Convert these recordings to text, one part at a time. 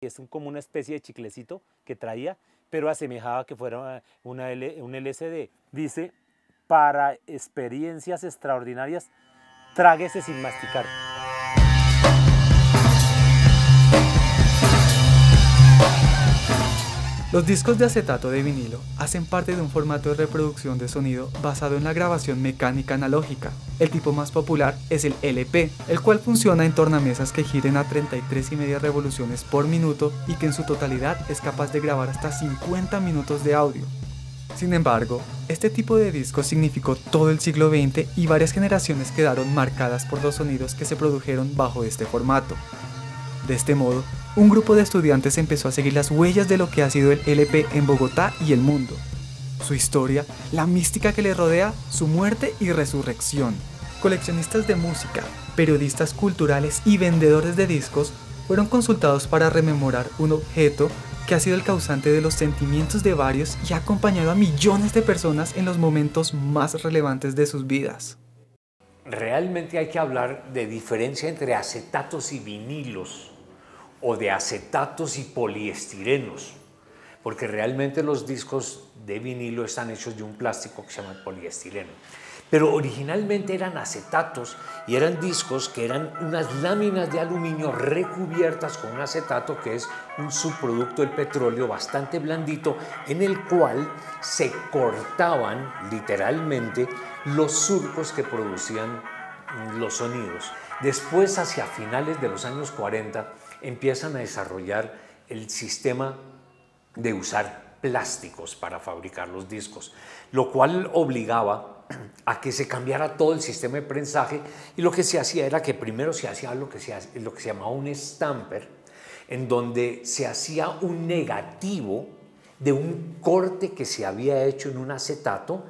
Es como una especie de chiclecito que traía, pero asemejaba que fuera un LSD. Dice, para experiencias extraordinarias, tráguese sin masticar. Los discos de acetato de vinilo hacen parte de un formato de reproducción de sonido basado en la grabación mecánica analógica. El tipo más popular es el LP, el cual funciona en tornamesas que giren a 33,5 revoluciones por minuto y que en su totalidad es capaz de grabar hasta 50 minutos de audio. Sin embargo, este tipo de disco significó todo el siglo XX y varias generaciones quedaron marcadas por los sonidos que se produjeron bajo este formato. De este modo, un grupo de estudiantes empezó a seguir las huellas de lo que ha sido el LP en Bogotá y el mundo. Su historia, la mística que le rodea, su muerte y resurrección. Coleccionistas de música, periodistas culturales y vendedores de discos fueron consultados para rememorar un objeto que ha sido el causante de los sentimientos de varios y ha acompañado a millones de personas en los momentos más relevantes de sus vidas. Realmente hay que hablar de diferencia entre acetatos y vinilos, o de acetatos y poliestirenos, porque realmente los discos de vinilo están hechos de un plástico que se llama poliestireno. Pero originalmente eran acetatos y eran discos que eran unas láminas de aluminio recubiertas con un acetato que es un subproducto del petróleo bastante blandito, en el cual se cortaban literalmente los surcos que producían los sonidos. Después, hacia finales de los años 40, empiezan a desarrollar el sistema de usar plásticos para fabricar los discos, lo cual obligaba a que se cambiara todo el sistema de prensaje, y lo que se hacía era que primero se hacía lo que se llamaba un stamper, en donde se hacía un negativo de un corte que se había hecho en un acetato,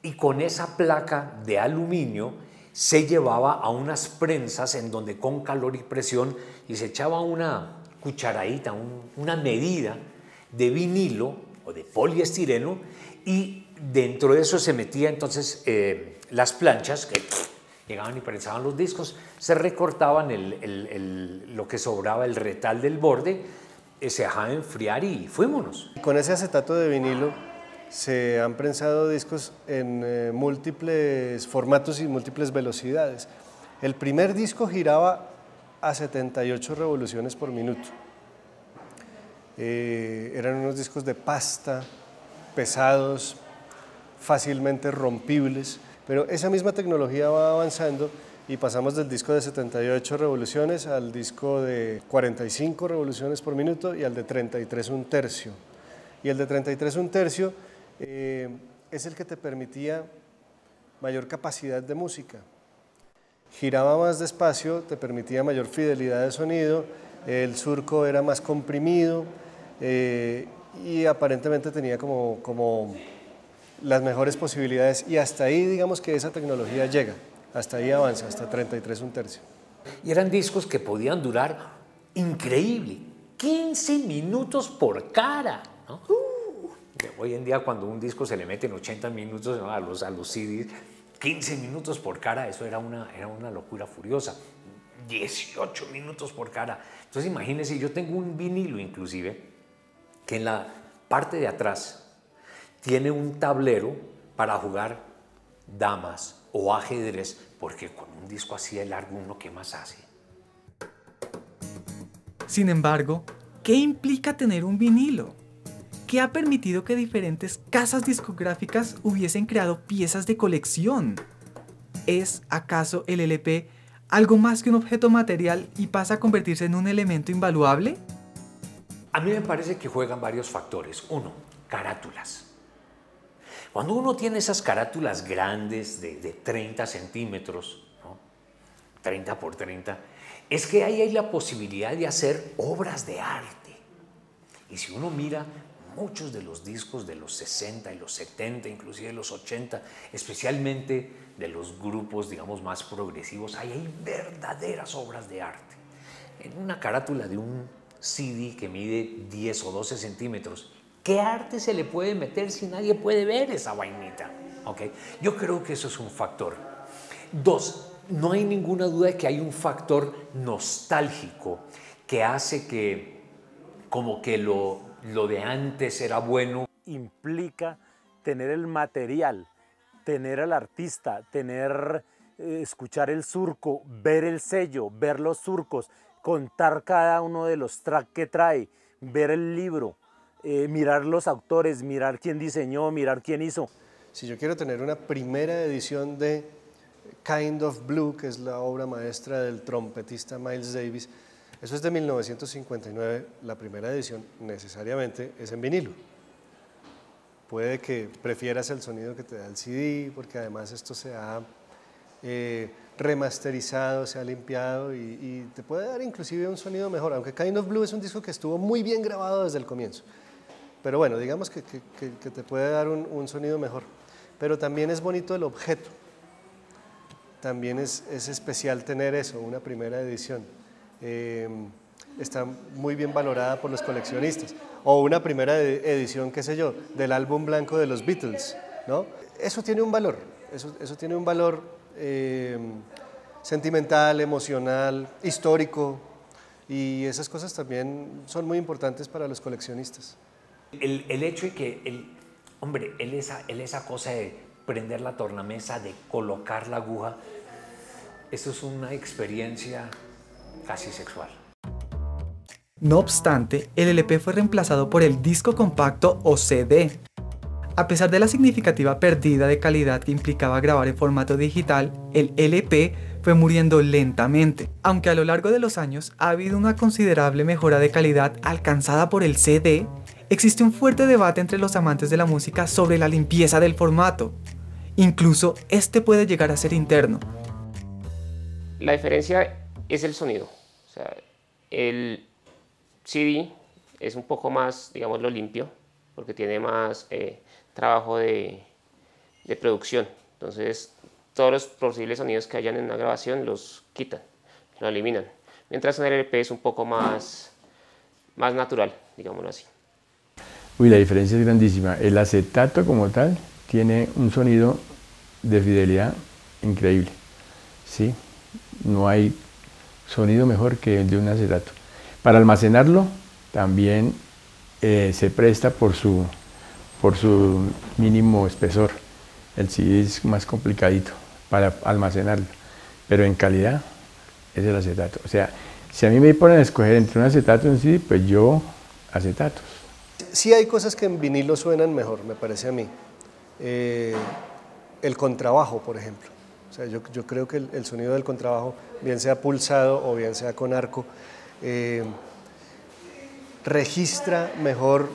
y con esa placa de aluminio se llevaba a unas prensas en donde con calor y presión y se echaba una cucharadita, una medida de vinilo o de poliestireno, y dentro de eso se metía entonces las planchas que llegaban y prensaban los discos, se recortaban lo que sobraba, el retal del borde, se dejaba enfriar y fuímonos. Con ese acetato de vinilo se han prensado discos en múltiples formatos y múltiples velocidades. El primer disco giraba a 78 revoluciones por minuto. Eran unos discos de pasta, pesados, fácilmente rompibles, pero esa misma tecnología va avanzando y pasamos del disco de 78 revoluciones al disco de 45 revoluciones por minuto y al de 33 un tercio. Y el de 33 un tercio es el que te permitía mayor capacidad de música. Giraba más despacio, te permitía mayor fidelidad de sonido, el surco era más comprimido y aparentemente tenía como las mejores posibilidades, y hasta ahí digamos que esa tecnología llega, hasta ahí avanza, hasta 33 un tercio. Y eran discos que podían durar increíble, 15 minutos por cara, ¿no? Hoy en día cuando un disco se le meten 80 minutos, ¿no?, a los CDs, 15 minutos por cara, eso era una locura furiosa. 18 minutos por cara. Entonces imagínense, yo tengo un vinilo inclusive que en la parte de atrás tiene un tablero para jugar damas o ajedrez, porque con un disco así de largo uno, ¿qué más hace? Sin embargo, ¿qué implica tener un vinilo? ¿Qué ha permitido que diferentes casas discográficas hubiesen creado piezas de colección? ¿Es acaso el LP algo más que un objeto material y pasa a convertirse en un elemento invaluable? A mí me parece que juegan varios factores. Uno, carátulas. Cuando uno tiene esas carátulas grandes de 30 centímetros, ¿no?, 30 por 30, es que ahí hay la posibilidad de hacer obras de arte. Y si uno mira muchos de los discos de los 60 y los 70, inclusive de los 80, especialmente de los grupos, digamos, más progresivos, ahí hay verdaderas obras de arte. En una carátula de un CD que mide 10 o 12 centímetros, ¿qué arte se le puede meter si nadie puede ver esa vainita? ¿Okay? Yo creo que eso es un factor. Dos, no hay ninguna duda de que hay un factor nostálgico que hace que como que lo de antes era bueno. Implica tener el material, tener al artista, escuchar el surco, ver el sello, ver los surcos, contar cada uno de los tracks que trae, ver el libro, mirar los autores, mirar quién diseñó, mirar quién hizo. Si yo quiero tener una primera edición de Kind of Blue, que es la obra maestra del trompetista Miles Davis, eso es de 1959, la primera edición necesariamente es en vinilo. Puede que prefieras el sonido que te da el CD, porque además esto se ha remasterizado, se ha limpiado y te puede dar inclusive un sonido mejor, aunque Kind of Blue es un disco que estuvo muy bien grabado desde el comienzo. Pero bueno, digamos que te puede dar un sonido mejor. Pero también es bonito el objeto. También es especial tener eso, una primera edición. Está muy bien valorada por los coleccionistas. O una primera edición, qué sé yo, del álbum blanco de los Beatles, ¿no? Eso tiene un valor, eso tiene un valor sentimental, emocional, histórico, y esas cosas también son muy importantes para los coleccionistas. El hecho de que, hombre, él esa cosa de prender la tornamesa, de colocar la aguja, eso es una experiencia casi sexual. No obstante, el LP fue reemplazado por el disco compacto o CD. A pesar de la significativa pérdida de calidad que implicaba grabar en formato digital, el LP fue muriendo lentamente, aunque a lo largo de los años ha habido una considerable mejora de calidad alcanzada por el CD. Existe un fuerte debate entre los amantes de la música sobre la limpieza del formato. Incluso este puede llegar a ser interno. La diferencia es el sonido. O sea, el CD es un poco más, digámoslo, limpio, porque tiene más trabajo de producción. Entonces, todos los posibles sonidos que hayan en una grabación los quitan, lo eliminan. Mientras en el LP es un poco más natural, digámoslo así. Uy, la diferencia es grandísima. El acetato como tal tiene un sonido de fidelidad increíble, ¿sí? No hay sonido mejor que el de un acetato. Para almacenarlo también se presta por su mínimo espesor. El CD es más complicadito para almacenarlo, pero en calidad es el acetato. O sea, si a mí me ponen a escoger entre un acetato y un CD, pues yo acetatos. Sí hay cosas que en vinilo suenan mejor, me parece a mí. El contrabajo, por ejemplo. O sea, yo creo que el sonido del contrabajo, bien sea pulsado o bien sea con arco, registra mejor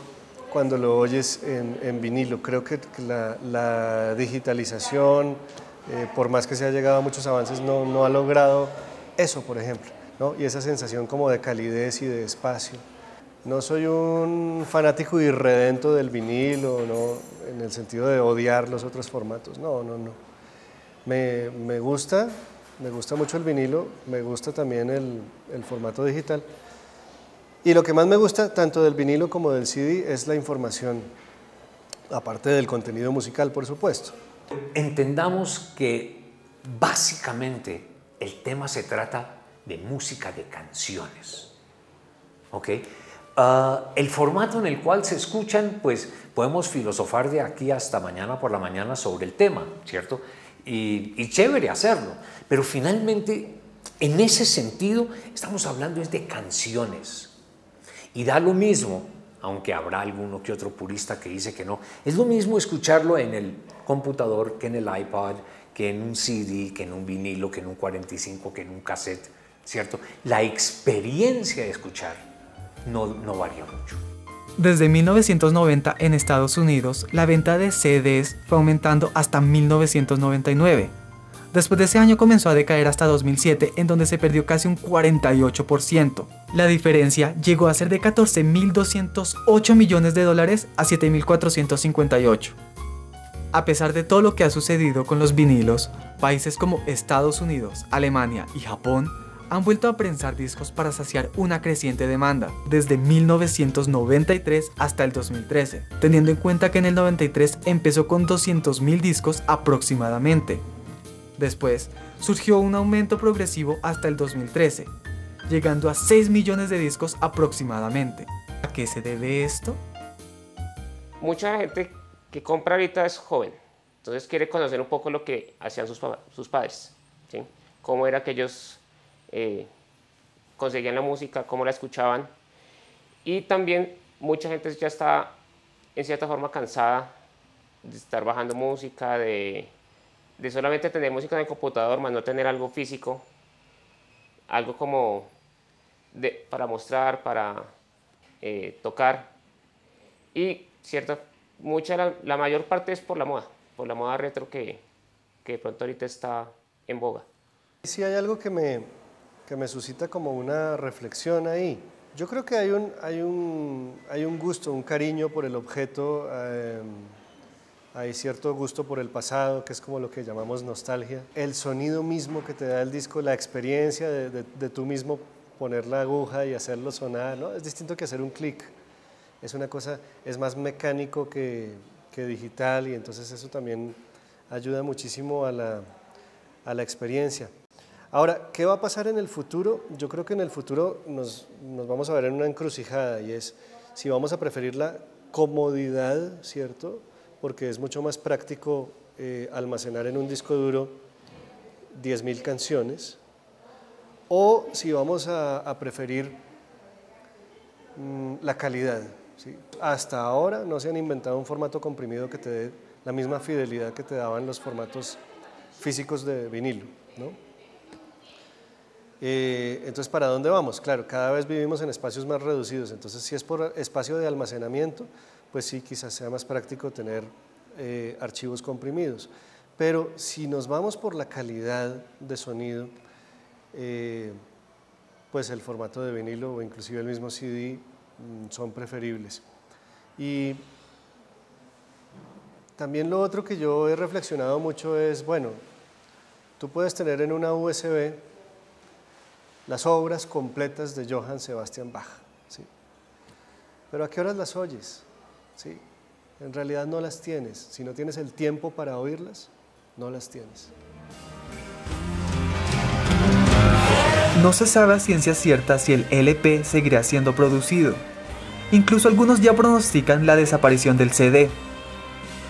cuando lo oyes en vinilo. Creo que la digitalización, por más que se haya llegado a muchos avances, no ha logrado eso, por ejemplo, ¿no? Y esa sensación como de calidez y de espacio. No soy un fanático irredento del vinilo, ¿no? En el sentido de odiar los otros formatos, no. Me gusta mucho el vinilo, me gusta también el formato digital. Y lo que más me gusta, tanto del vinilo como del CD, es la información, aparte del contenido musical, por supuesto. Entendamos que básicamente el tema se trata de música de canciones, ¿ok? El formato en el cual se escuchan, pues podemos filosofar de aquí hasta mañana por la mañana sobre el tema, ¿cierto? Y chévere hacerlo, pero finalmente en ese sentido estamos hablando es de canciones. Y da lo mismo, aunque habrá alguno que otro purista que dice que no, es lo mismo escucharlo en el computador que en el iPod, que en un CD, que en un vinilo, que en un 45, que en un cassette, ¿cierto? La experiencia de escuchar no varía mucho. Desde 1990 en Estados Unidos, la venta de CDs fue aumentando hasta 1999. Después de ese año comenzó a decaer hasta 2007, en donde se perdió casi un 48%. La diferencia llegó a ser de $14.208 millones a 7.458. A pesar de todo lo que ha sucedido con los vinilos, países como Estados Unidos, Alemania y Japón han vuelto a prensar discos para saciar una creciente demanda, desde 1993 hasta el 2013, teniendo en cuenta que en el 93 empezó con 200.000 discos aproximadamente. Después, surgió un aumento progresivo hasta el 2013, llegando a 6 millones de discos aproximadamente. ¿A qué se debe esto? Mucha gente que compra ahorita es joven, entonces quiere conocer un poco lo que hacían sus padres, ¿sí? Cómo era que ellos conseguían la música, cómo la escuchaban. Y también mucha gente ya está en cierta forma cansada de estar bajando música, de solamente tener música en el computador, más no tener algo físico, algo como para mostrar, para tocar. Y la mayor parte es por la moda retro que de pronto ahorita está en boga. Sí, hay algo que me suscita como una reflexión ahí. Yo creo que hay un gusto, un cariño por el objeto, hay cierto gusto por el pasado, que es como lo que llamamos nostalgia. El sonido mismo que te da el disco, la experiencia de tú mismo poner la aguja y hacerlo sonar, ¿no? Es distinto que hacer un clic. Es una cosa, es más mecánico que digital, y entonces eso también ayuda muchísimo a la experiencia. Ahora, ¿qué va a pasar en el futuro? Yo creo que en el futuro nos vamos a ver en una encrucijada, y es si vamos a preferir la comodidad, ¿cierto? Porque es mucho más práctico almacenar en un disco duro 10.000 canciones, o si vamos a preferir la calidad, ¿sí? Hasta ahora no se han inventado un formato comprimido que te dé la misma fidelidad que te daban los formatos físicos de vinilo, ¿no? Entonces, ¿para dónde vamos? Claro, cada vez vivimos en espacios más reducidos, entonces si es por espacio de almacenamiento, pues sí, quizás sea más práctico tener archivos comprimidos. Pero si nos vamos por la calidad de sonido, pues el formato de vinilo o inclusive el mismo CD son preferibles. Y también lo otro que yo he reflexionado mucho es, bueno, tú puedes tener en una USB las obras completas de Johann Sebastian Bach, ¿sí? Pero ¿a qué horas las oyes? ¿Sí? En realidad no las tienes. Si no tienes el tiempo para oírlas, no las tienes. No se sabe a ciencia cierta si el LP seguirá siendo producido. Incluso algunos ya pronostican la desaparición del CD.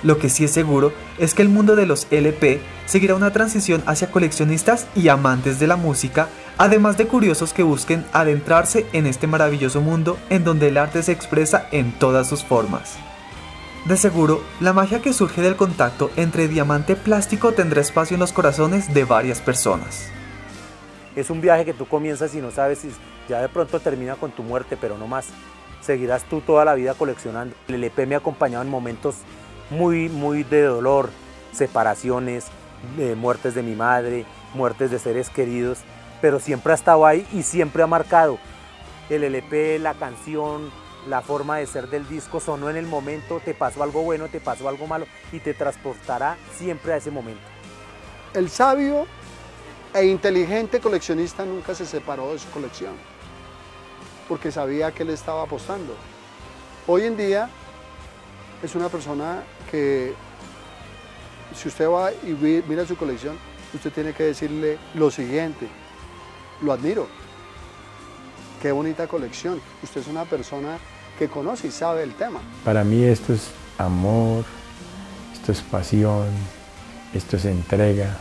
Lo que sí es seguro es que el mundo de los LP seguirá una transición hacia coleccionistas y amantes de la música, además de curiosos que busquen adentrarse en este maravilloso mundo en donde el arte se expresa en todas sus formas. De seguro, la magia que surge del contacto entre diamante plástico tendrá espacio en los corazones de varias personas. Es un viaje que tú comienzas y no sabes si ya de pronto termina con tu muerte, pero no más. Seguirás tú toda la vida coleccionando. El LP me ha acompañado en momentos muy de dolor, separaciones, muertes de mi madre, muertes de seres queridos, pero siempre ha estado ahí y siempre ha marcado. El LP, la canción, la forma de ser del disco sonó en el momento, te pasó algo bueno, te pasó algo malo y te transportará siempre a ese momento. El sabio e inteligente coleccionista nunca se separó de su colección, porque sabía que él estaba apostando. Hoy en día es una persona que, si usted va y mira su colección, usted tiene que decirle lo siguiente: lo admiro, qué bonita colección, usted es una persona que conoce y sabe el tema. Para mí esto es amor, esto es pasión, esto es entrega,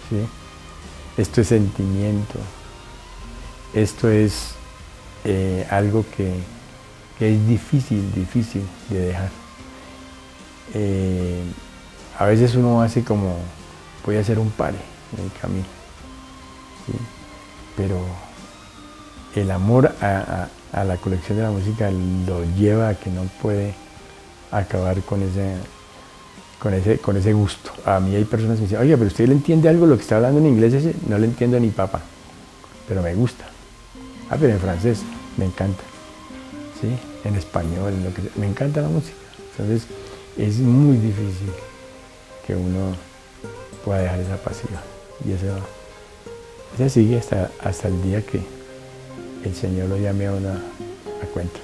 ¿sí? Esto es sentimiento, esto es algo que es difícil de dejar. A veces uno hace como, voy a hacer un pare en el camino, ¿sí? Pero el amor a la colección de la música lo lleva a que no puede acabar con ese gusto. A mí hay personas que me dicen, oiga, pero usted le entiende algo lo que está hablando en inglés, ese no le entiendo ni papa, pero me gusta. Ah, pero en francés me encanta, ¿sí? En español, en lo que sea, me encanta la música. Entonces es muy difícil que uno pueda dejar esa pasiva, y eso sigue hasta el día que el Señor lo llame a uno a cuentas.